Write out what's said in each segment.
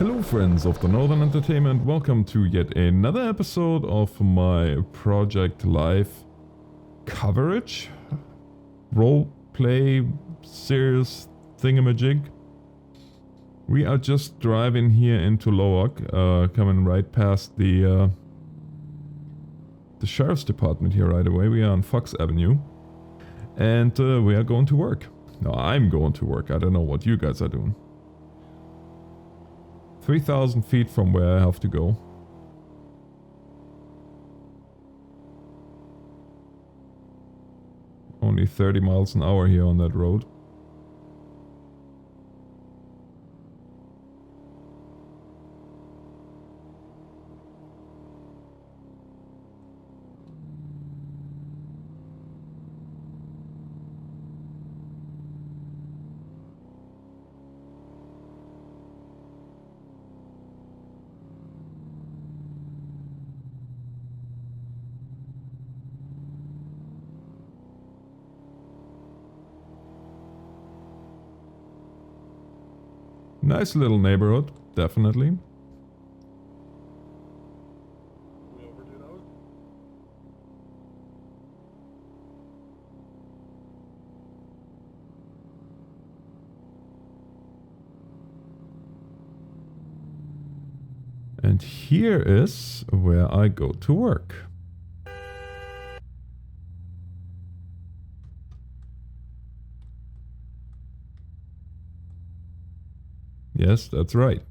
Hello friends of the Northern Entertainment, welcome to yet another episode of my Project Life coverage, roleplay series thingamajig. We are just driving here into Loak, coming right past the Sheriff's Department here right away. We are on Fox Avenue and we are going to work. No, I'm going to work, I don't know what you guys are doing. 3,000 feet from where I have to go. Only 30 miles an hour here on that road. Nice little neighborhood, definitely. And here is where I go to work. Yes, that's right.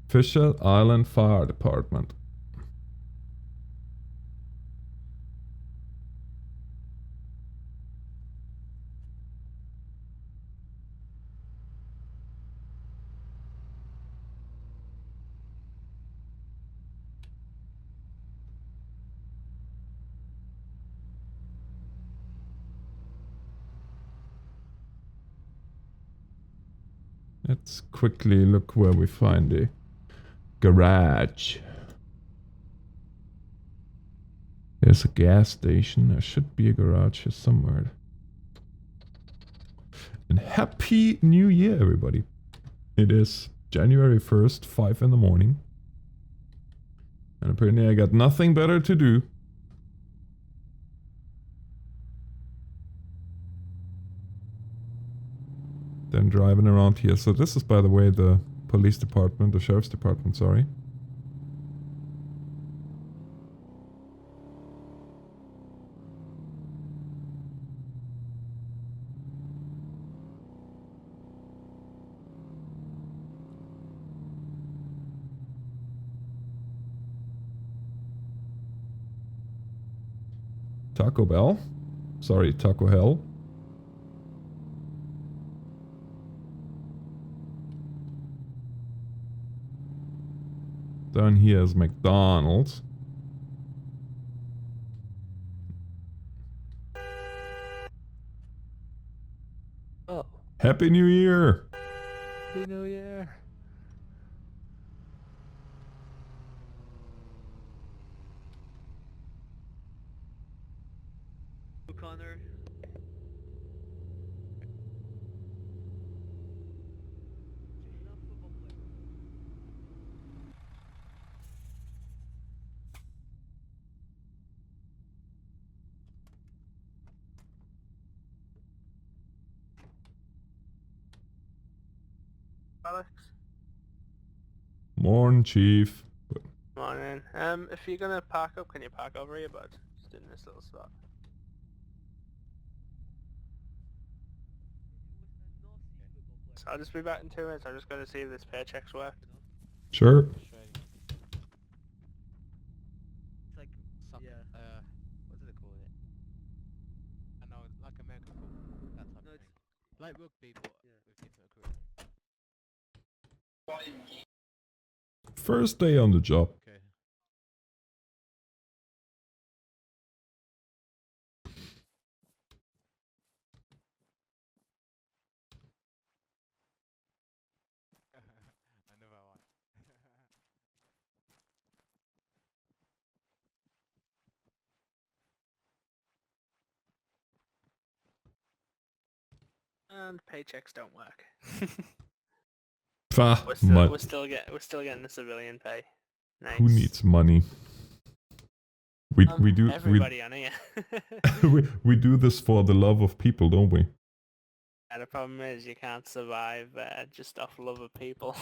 Fisher Island Fire Department. Let's quickly look where we find the garage. There's a gas station. There should be a garage here somewhere. And Happy New Year, everybody. It is January 1st, 5 in the morning. And apparently I got nothing better to do. Than driving around here. So this is, by the way, the police department, the sheriff's department, sorry. Taco Bell. Sorry, Taco Hell. Down here is McDonald's. Oh. Happy New Year! Happy New Year! Connor. Alex. Morning, Chief. Morning. If you're gonna park up, can you park over here, bud? Just in this little spot. So I'll just be back in 2 minutes. I'm just gonna see if this paycheck's worked. Sure. It's like some, what do they call it? I know, like American football, that type of thing. Like rugby, but with different equipment. First day on the job. Okay. I know that one. And paychecks don't work. Ah, We're still getting the civilian pay. Nice. who needs money? We do everybody on here. we do this for the love of people, don't we? And the problem is you can't survive just off love of people.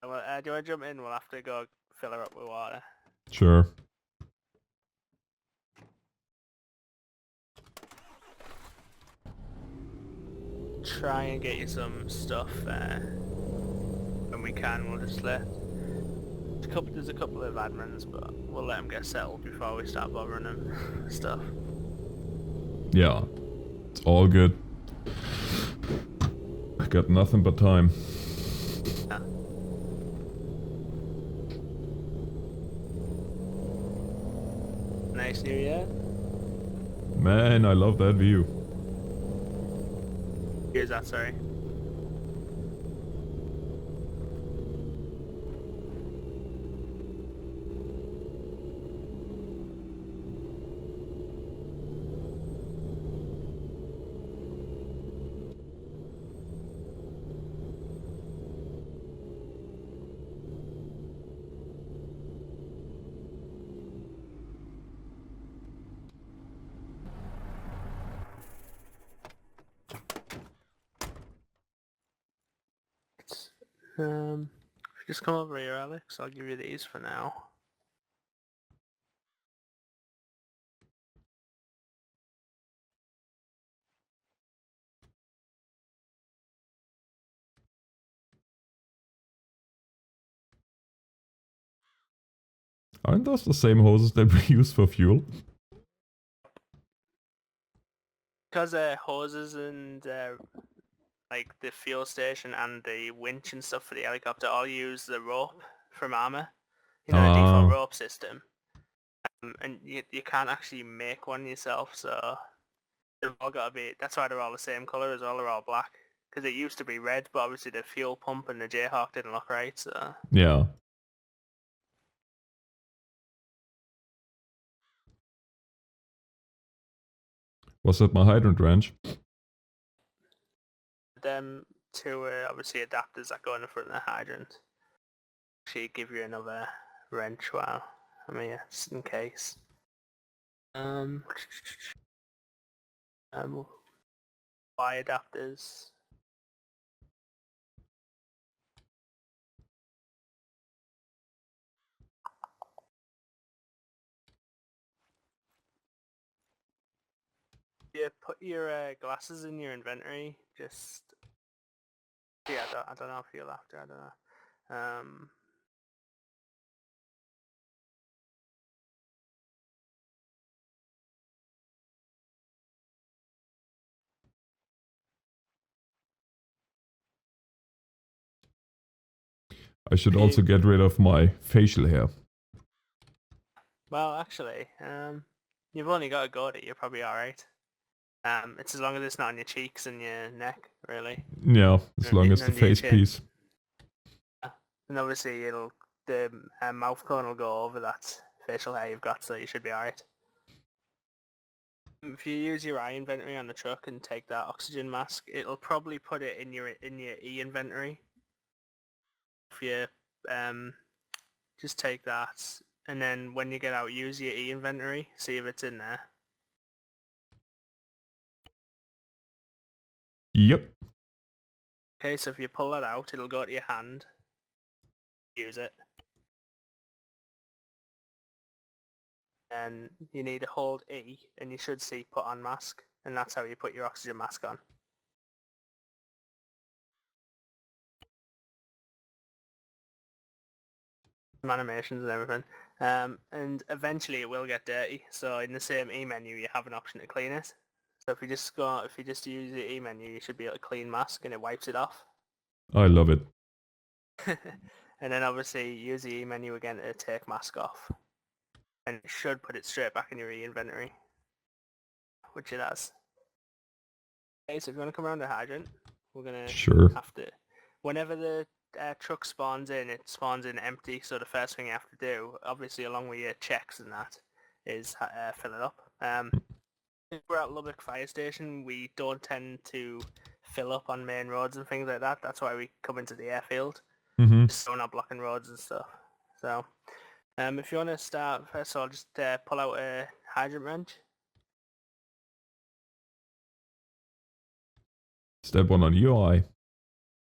Well, do you want to jump in? We'll have to go fill her up with water. Sure. Try and get you some stuff when we can. We'll just let... There's a couple of admins, but we'll let them get settled before we start bothering them stuff. Yeah. It's all good. I got nothing but time. Yeah. Nice New Year. Man, I love that view. Here's that, sorry. If you just come over here, Alex, I'll give you these for now. Aren't those the same hoses that we use for fuel? Because hoses and like the fuel station and the winch and stuff for the helicopter all use the rope from ArmA. You know, the default rope system. And you can't actually make one yourself, so they've all got to be... That's why they're all the same colour as well, they're all black. Because it used to be red, but obviously the fuel pump and the Jayhawk didn't look right, so... Yeah. Was that my hydrant wrench? Them two obviously adapters that go in the front of the hydrant. Actually give you another wrench while I'm here, just in case. Y adapters. Yeah, put your glasses in your inventory. Just yeah, I don't know if you'll have to. I don't know. I should also get rid of my facial hair. Well, actually, you've only got a goatee. You're probably all right. It's as long as it's not on your cheeks and your neck, really. Yeah, as long as the Under your face chin. piece. And obviously, the mouth cone will go over that facial hair you've got, so you should be all right. If you use your eye inventory on the truck and take that oxygen mask, it'll probably put it in your E inventory. If you just take that, and then when you get out, use your E inventory, see if it's in there. Yep. Okay, so if you pull that out, it'll go to your hand. Use it. And you need to hold E, and you should see put on mask, and that's how you put your oxygen mask on. Animations and everything. And eventually it will get dirty, so in the same E menu you have an option to clean it. So if you just use the E menu, you should be able to clean mask and it wipes it off. I love it. And then obviously use the E menu again to take mask off. And it should put it straight back in your E inventory. Which it has. Okay, so if you want to come around the hydrant, we're going to have to... Whenever the truck spawns in, it spawns in empty, so the first thing you have to do, obviously along with your checks and that, is fill it up. If we're at Lubbock Fire Station, we don't tend to fill up on main roads and things like that. That's why we come into the airfield, Mm-hmm. just so we're not blocking roads and stuff. So, if you want to start first, I'll just pull out a hydrant wrench. Step 1 on UI.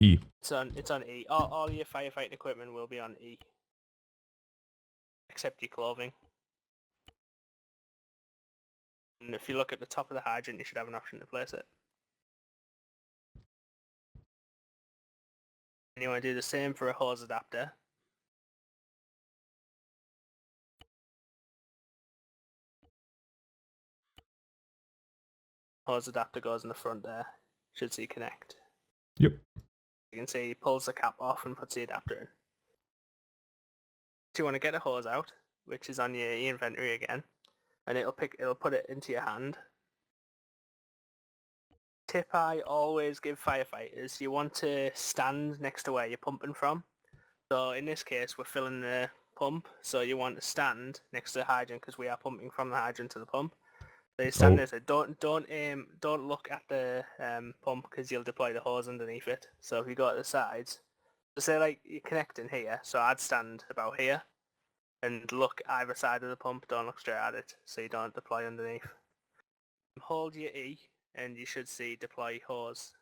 E. It's on E. All your firefighting equipment will be on E, except your clothing. And if you look at the top of the hydrant, you should have an option to place it. And you want to do the same for a hose adapter. Hose adapter goes in the front there. Should see connect. Yep. You can see he pulls the cap off and puts the adapter in. So you want to get a hose out, which is on your inventory again, and it'll put it into your hand. Tip I always give firefighters, you want to stand next to where you're pumping from. So in this case, we're filling the pump, so you want to stand next to the hydrant because we are pumping from the hydrant to the pump. So you stand there, so don't look at the pump because you'll deploy the hose underneath it. So if you go to the sides, so say like you're connecting here, so I'd stand about here and look either side of the pump, don't look straight at it, so you don't deploy underneath. Hold your E and you should see deploy hose.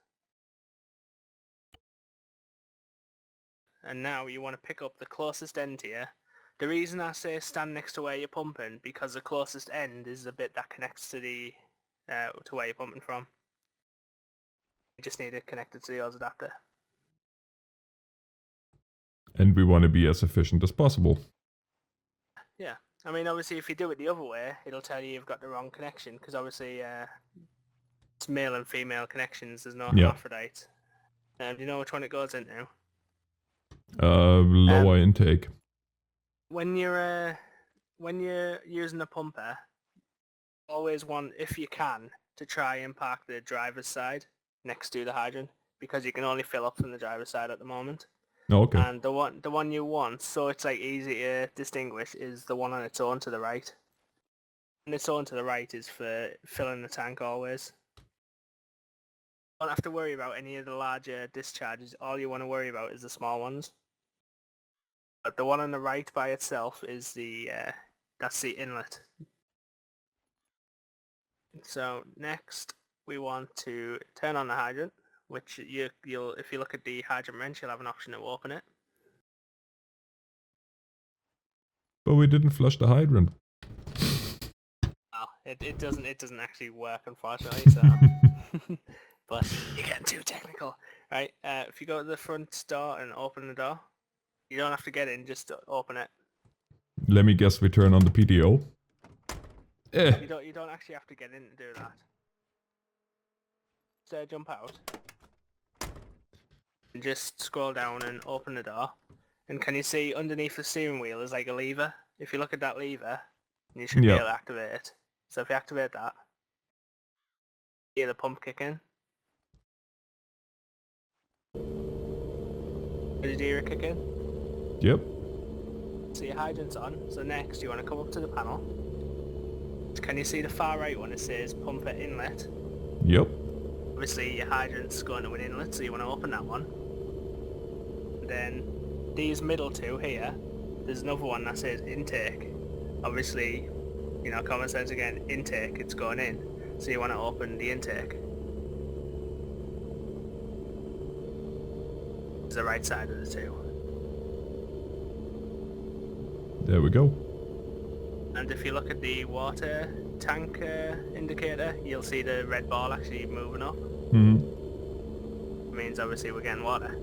And now you want to pick up the closest end here. The reason I say stand next to where you're pumping, because the closest end is the bit that connects to the to where you're pumping from. You just need it connected to the hose adapter. And we want to be as efficient as possible. Yeah, I mean obviously if you do it the other way, it'll tell you you've got the wrong connection, because obviously it's male and female connections, there's no hermaphrodite. Do you know which one it goes into? Lower intake. When you're using a pumper, always want, if you can, to try and park the driver's side next to the hydrant, because you can only fill up from the driver's side at the moment. Oh, okay. And the one you want, so it's like easy to distinguish, is the one on its own to the right. And its own to the right is for filling the tank always. Don't have to worry about any of the larger discharges. All you want to worry about is the small ones. But the one on the right by itself is the that's the inlet. So next we want to turn on the hydrant, which you'll if you look at the hydrant wrench, you'll have an option to open it. But we didn't flush the hydrant. Oh, it doesn't actually work, unfortunately. So, but you're getting too technical, right? If you go to the front door and open the door, you don't have to get in, just open it. Let me guess, we turn on the PTO. You don't actually have to get in to do that. So jump out and just scroll down and open the door. And can you see underneath the steering wheel is like a lever? If you look at that lever, you should be able to activate it. So if you activate that, you hear the pump kick in. Did you hear it kick in? Yep. So your hydrant's on. So next you want to come up to the panel. Can you see the far right one? It says pump at inlet. Yep. Obviously your hydrant's going to an inlet, so you want to open that one. And then these middle two here, there's another one that says intake. Obviously, you know, common sense again, intake, it's going in. So you want to open the intake. It's the right side of the two. There we go. And if you look at the water tank indicator, you'll see the red ball actually moving up. Mm-hmm. It means obviously we're getting water.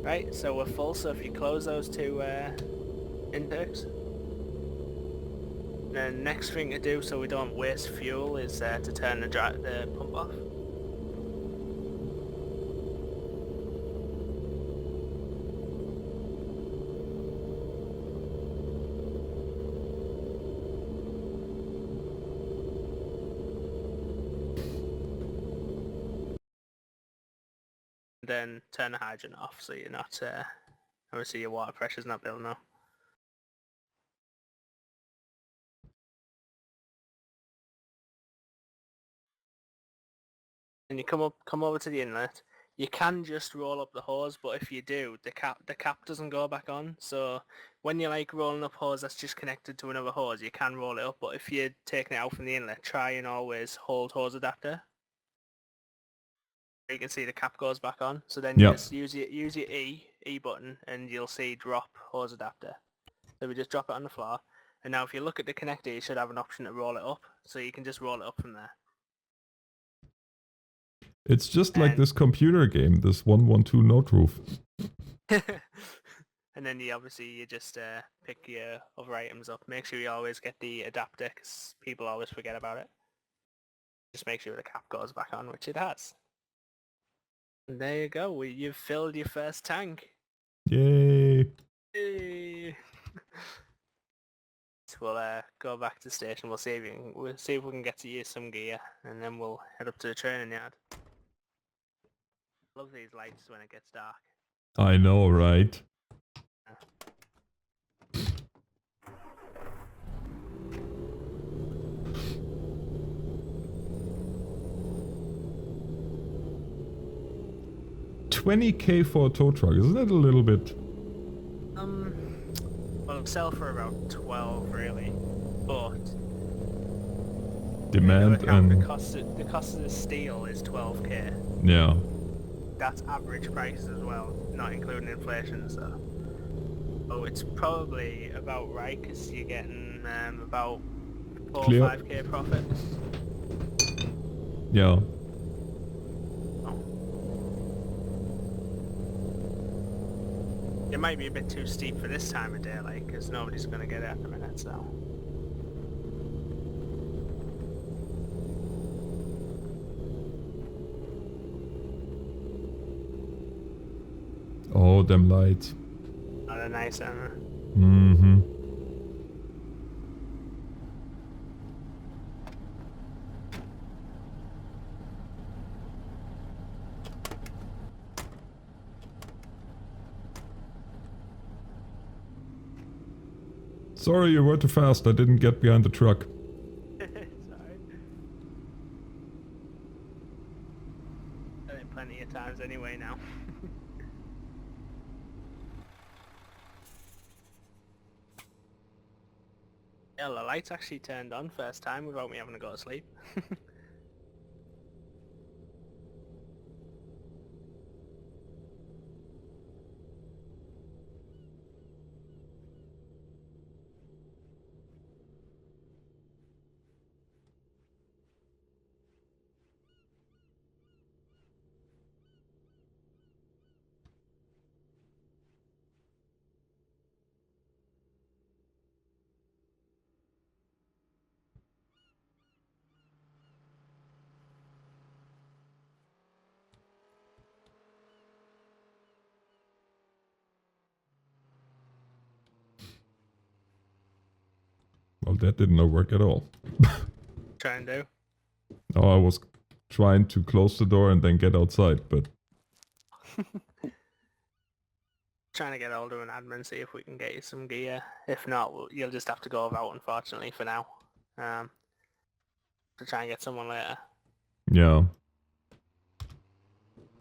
Right, so we're full, so if you close those two intakes. The next thing to do so we don't waste fuel is to turn the pump off. Then turn the hydrant off so you're not, obviously your water pressure's not building up. and you come over to the inlet. You can just roll up the hose, but if you do, the cap doesn't go back on. So when you're like rolling up hose that's just connected to another hose, you can roll it up. But if you're taking it out from the inlet, try and always hold hose adapter. You can see the cap goes back on. So then you Yep. just use your E button, and you'll see drop hose adapter. So we just drop it on the floor. And now if you look at the connector, you should have an option to roll it up. So you can just roll it up from there. It's just like And- this computer game, this 112 note roof. And then you just pick your other items up. Make sure you always get the adapter, because people always forget about it. Just make sure the cap goes back on, which it has. And there you go. You've filled your first tank. Yay! Yay. So we'll go back to the station. We'll see if we can get to use some gear, and then we'll head up to the training yard. Love these lights when it gets dark. I know, right? $20K for a tow truck, isn't that a little bit? Well, it'll sell for about 12 really, but Demand and... the cost of the steel is 12k. Yeah. That's average prices as well, not including inflation. So it's probably about right, because you're getting about 4 or Clear. 5k profit. Yeah. It might be a bit too steep for this time of day, like, because nobody's going to get it at the minute, so. Oh, them lights. Not a nice Mm-hmm. Sorry, you were too fast. I didn't get behind the truck. Sorry. Done it plenty of times anyway now. Yeah, the lights actually turned on first time without me having to go to sleep. Well, that did not work at all. Try and do. Oh, I was trying to close the door and then get outside, but... Trying to get hold of an admin, see if we can get you some gear. If not, you'll just have to go without, unfortunately, for now. To try and get someone later. Yeah.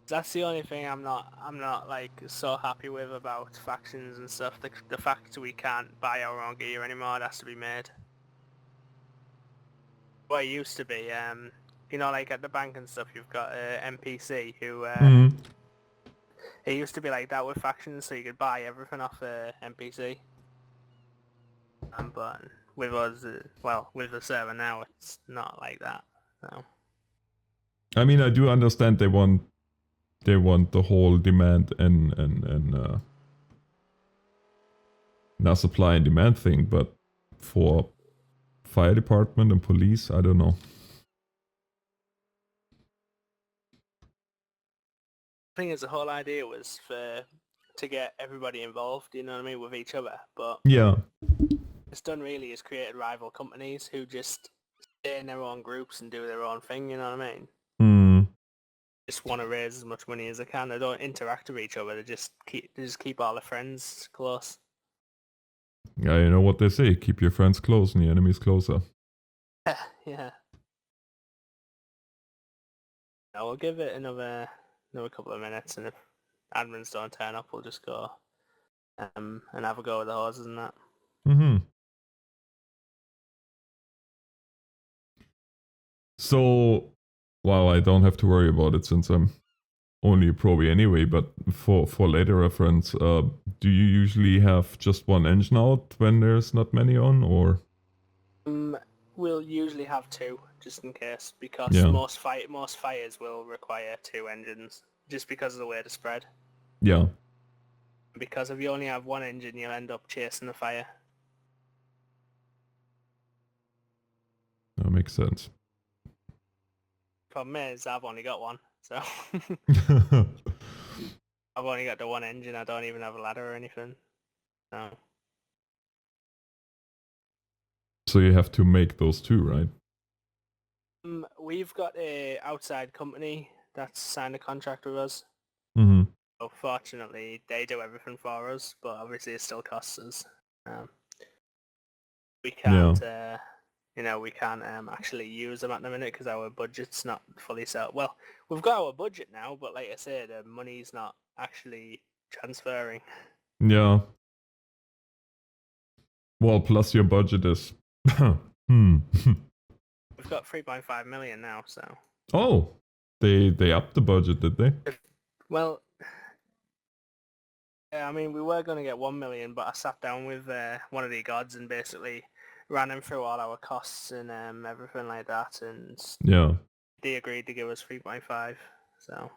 That's the only thing I'm not like so happy with about factions and stuff. The fact we can't buy our own gear anymore, it has to be made. What it used to be, you know, like at the bank and stuff, you've got NPC who it used to be like that with factions, so you could buy everything off NPC. But with us, well, with the server now, it's not like that. So. I mean, I do understand they want the whole demand and now supply and demand thing, but for fire department and police, I don't know. I think the whole idea was to get everybody involved, you know what I mean, with each other. But Yeah. it's done really is created rival companies who just stay in their own groups and do their own thing, you know what I mean? Hmm. Just want to raise as much money as they can. They don't interact with each other. They just keep all their friends close. Yeah, you know what they say, keep your friends close and your enemies closer. Yeah. Now we'll give it another couple of minutes, and if admins don't turn up, we'll just go and have a go with the hoses and that. Mm-hmm. So, well, I don't have to worry about it since I'm only a probie anyway, but for later reference, do you usually have just one engine out when there's not many on, or? We'll usually have two, just in case, because Yeah. most fires will require two engines, just because of the way to spread. Yeah. Because if you only have one engine, you'll end up chasing the fire. That makes sense. Problem is, I've only got one, so I've only got the one engine. I don't even have a ladder or anything. No. So you have to make those two, right? We've got a outside company that's signed a contract with us. Mm-hmm. So fortunately, they do everything for us, but obviously it still costs us. We can't, we can't actually use them at the minute because our budget's not fully set. Well, we've got our budget now, but like I said, the money's not actually transferring. Yeah. Well, plus your budget is... We've got 3.5 million now, so... Oh! They upped the budget, did they? Well, yeah, I mean, we were going to get 1 million, but I sat down with one of the gods and basically ran him through all our costs and everything like that, and Yeah. they agreed to give us 3.5, so...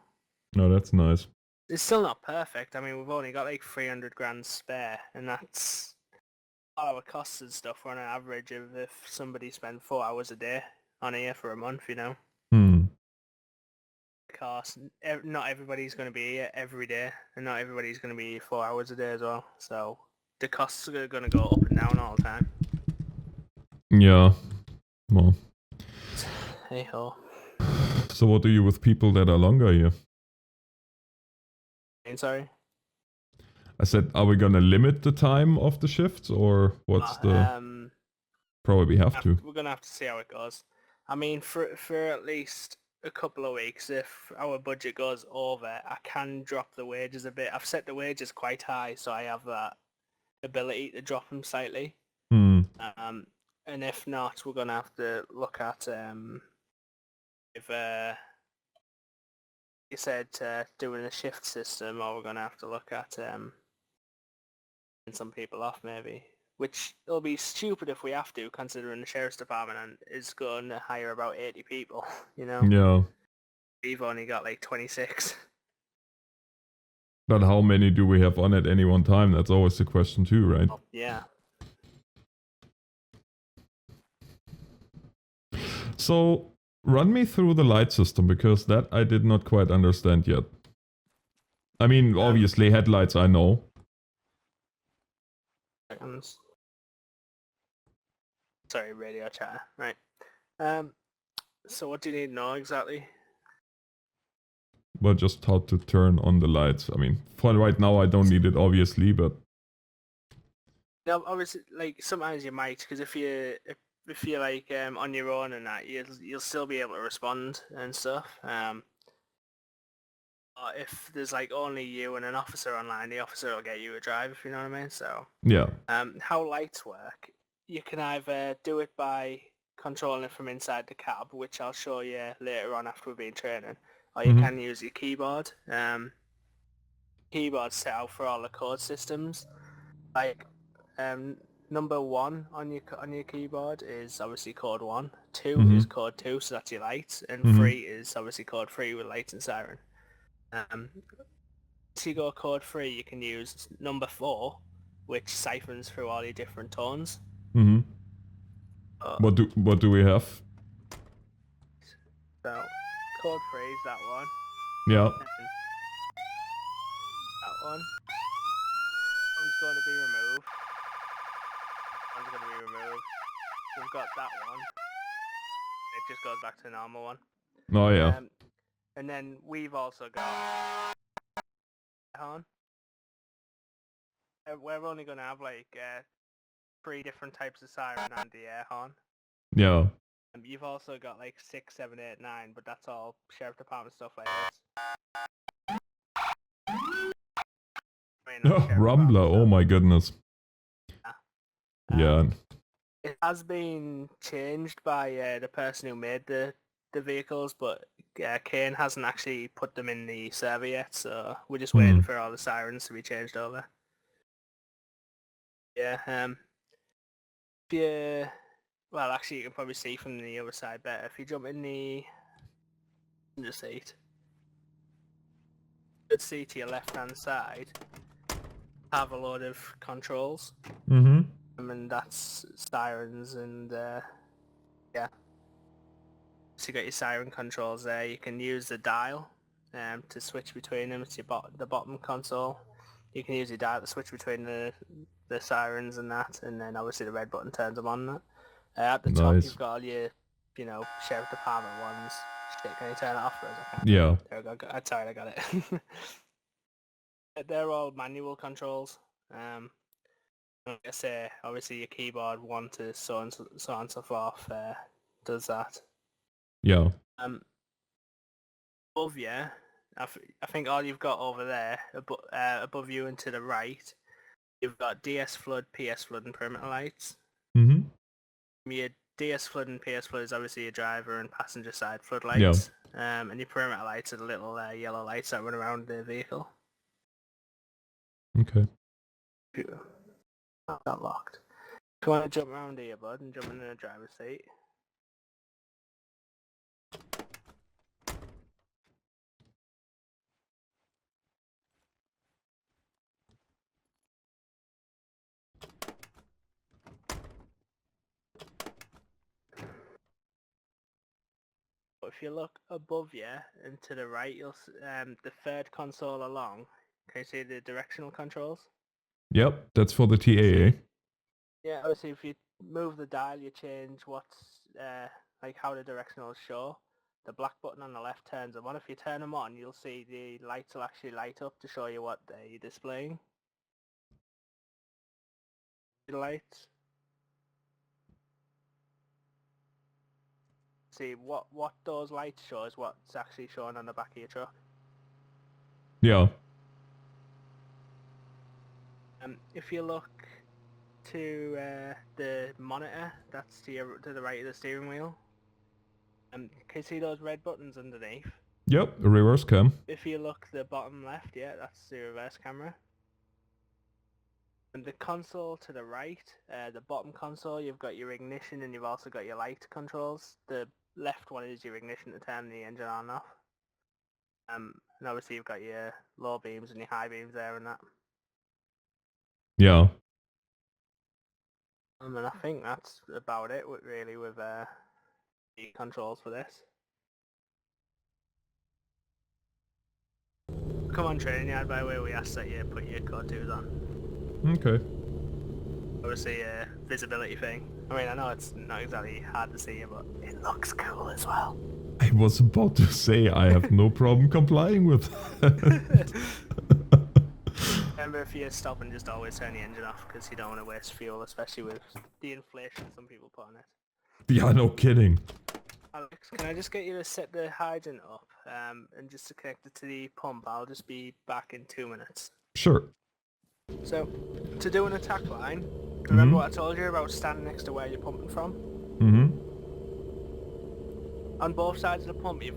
No, that's nice. It's still not perfect. I mean, we've only got like 300 grand spare, and that's all our costs and stuff. We're on an average of if somebody spent 4 hours a day on here for a month, you know. Because not everybody's going to be here every day, and not everybody's going to be 4 hours a day as well. So the costs are going to go up and down all the time. Yeah. Well. Hey ho. So what do you with people that are longer here? Sorry? I said, are we gonna limit the time of the shifts, or what's the... Probably have to. We're going to have to see how it goes. I mean, for at least a couple of weeks, if our budget goes over, I can drop the wages a bit. I've set the wages quite high, so I have that ability to drop them slightly. And if not, we're going to have to look at if you said doing a shift system, or we're going to have to look at taking some people off maybe. Which it'll be stupid if we have to, considering the sheriff's department is going to hire about 80 people, you know? Yeah. We've only got like 26. But how many do we have on at any one time? That's always the question too, right? Oh, yeah. So, run me through the light system, because that I did not quite understand yet. I mean, obviously headlights I know. Seconds. Sorry, radio chatter. Right. So what do you need to know exactly? Well, just how to turn on the lights. I mean, for right now I don't need it, obviously, but... No, obviously, like, sometimes you might, because if you're like on your own and that, you'll still be able to respond and stuff. If there's like only you and an officer online, the officer will get you a drive, if you know what I mean. So yeah. How lights work, you can either do it by controlling it from inside the cab, which I'll show you later on after we've been training, or you can use your keyboard. Keyboard's set out for all the code systems. Like number 1 on your keyboard is obviously code 1. 2 is code 2, so that's your lights, and 3 is obviously code 3 with lights and siren. If you go code 3, you can use number 4, which siphons through all your different tones. What do we have? So code 3 is that one. Yeah. That one. One's going to be removed. One's going to be removed. We've got that one. It just goes back to the normal one. Oh yeah. And then we've also got horn. We're only going to have like 3 different types of siren and the air horn. Yeah. You've also got like 6, 7, 8, 9, but that's all sheriff department stuff like this. I mean, not sheriff Rumbler, department oh stuff. my goodness. Yeah. It has been changed by the person who made the vehicles, but Kane hasn't actually put them in the server yet, so we're just waiting for all the sirens to be changed over. Yeah, if you, well, actually, you can probably see from the other side better. If you jump in the seat, you should see to your left-hand side, have a load of controls. Mm-hmm. And that's sirens and, yeah. So you got your siren controls there. You can use the dial to switch between them. It's the bottom console. You can use your dial to switch between the sirens and that, and then obviously the red button turns them on. At the top, Nice. you've got all your, sheriff department ones. Shit, can you turn it off for us? I can't. Yeah. There we go. Sorry, I got it. They're all manual controls. Like I say, obviously your keyboard 1 to so on and so forth does that. Yeah. Above you, I think all you've got over there, above you and to the right, you've got DS flood, PS flood, and perimeter lights. Mm-hmm. Your DS flood and PS flood is obviously your driver and passenger side floodlights. Yeah. And your perimeter lights are the little yellow lights that run around the vehicle. Okay. Oh, got locked. If you want to jump around here, bud, and jump in the driver's seat. But if you look above you and to the right, you'll the third console along. Can you see the directional controls? Yep, that's for the TAA. Yeah, obviously if you move the dial, you change what's like how the directionals show. The black button on the left turns them on. If you turn them on, you'll see the lights will actually light up to show you what they're displaying. The lights. See what those lights show is what's actually shown on the back of your truck. Yeah. If you look to the monitor, that's to the right of the steering wheel. Can you see those red buttons underneath? Yep, a reverse cam. If you look the bottom left, yeah, that's the reverse camera. And the console to the right, the bottom console, you've got your ignition and you've also got your light controls. The left one is your ignition to turn the engine on and off. And obviously you've got your low beams and your high beams there and that. Yeah. And I think that's about it really with the controls for this. Come on, training yard, by the way, we asked that you put your code 2s on. Okay. Obviously a visibility thing. I mean, I know it's not exactly hard to see you, but it looks cool as well. I was about to say I have no problem complying with that. Remember, if you stop and just always turn the engine off because you don't want to waste fuel, especially with the inflation some people put on it. Yeah, no kidding. Alex, can I just get you to set the hydrant up and just to connect it to the pump? I'll just be back in 2 minutes. Sure. So, to do an attack line, remember what I told you about standing next to where you're pumping from? Mm-hmm. On both sides of the pump, you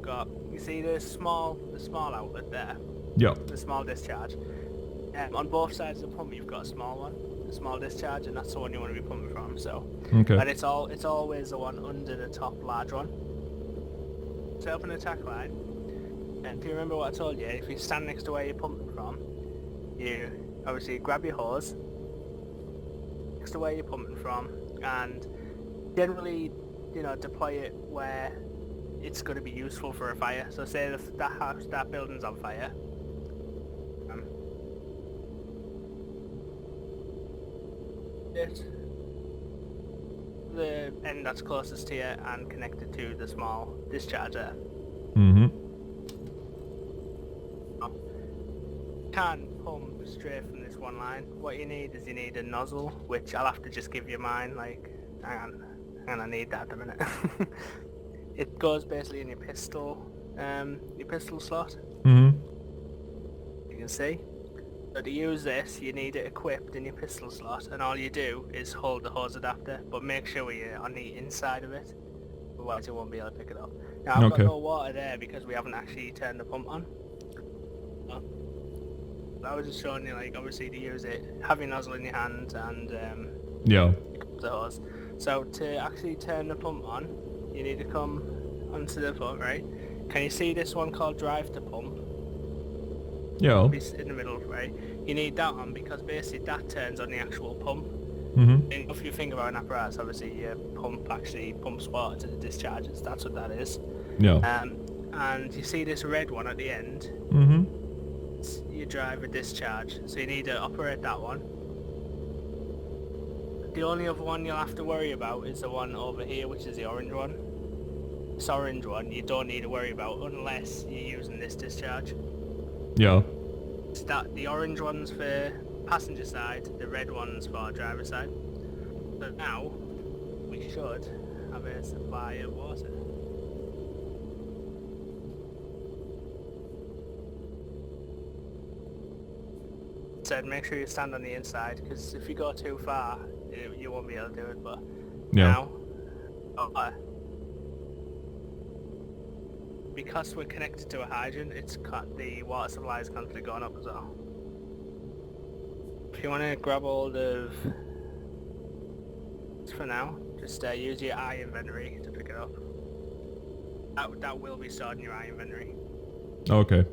see the small outlet there? Yeah. The small discharge. On both sides of the pump, you've got a small one, a small discharge, and that's the one you want to be pumping from. So, Okay. and it's always the one under the top large one. Set up an attack line, and if you remember what I told you, if you stand next to where you're pumping from, you obviously grab your hose next to where you're pumping from, and generally, deploy it where it's going to be useful for a fire. So say that building's on fire. The end that's closest to you and connected to the small discharger. Mm-hmm. Can't pump straight from this one line. What you need is a nozzle, which I'll have to just give you mine. Like, hang on. and I need that at the minute. It goes basically in your pistol slot. Mm-hmm. You can see. So to use this, you need it equipped in your pistol slot, and all you do is hold the hose adapter, but make sure you're on the inside of it, otherwise you won't be able to pick it up. Now I've got Okay. no water there because we haven't actually turned the pump on. So, I was just showing you, like, obviously to use it, have your nozzle in your hand and Yeah. the hose. So to actually turn the pump on, you need to come onto the pump, right? Can you see this one called drive to pump? Yeah. It's in the middle, right? You need that on because basically that turns on the actual pump. Mm-hmm. And if you think about an apparatus, obviously your pump actually pumps water to the discharges. That's what that is. Yeah. And you see this red one at the end. Mm-hmm. It's your driver discharge. So you need to operate that one. The only other one you'll have to worry about is the one over here, which is the orange one. This orange one you don't need to worry about unless you're using this discharge. Yeah. That the orange one's for passenger side, the red one's for driver side. So now we should have a supply of water. Said make sure you stand on the inside because if you go too far, you won't be able to do it. But Yeah. now, because we're connected to a hydrant, the water supply is constantly going up as well. If you want to grab hold of, for now, just use your eye inventory to pick it up. That will be stored in your eye inventory. Okay.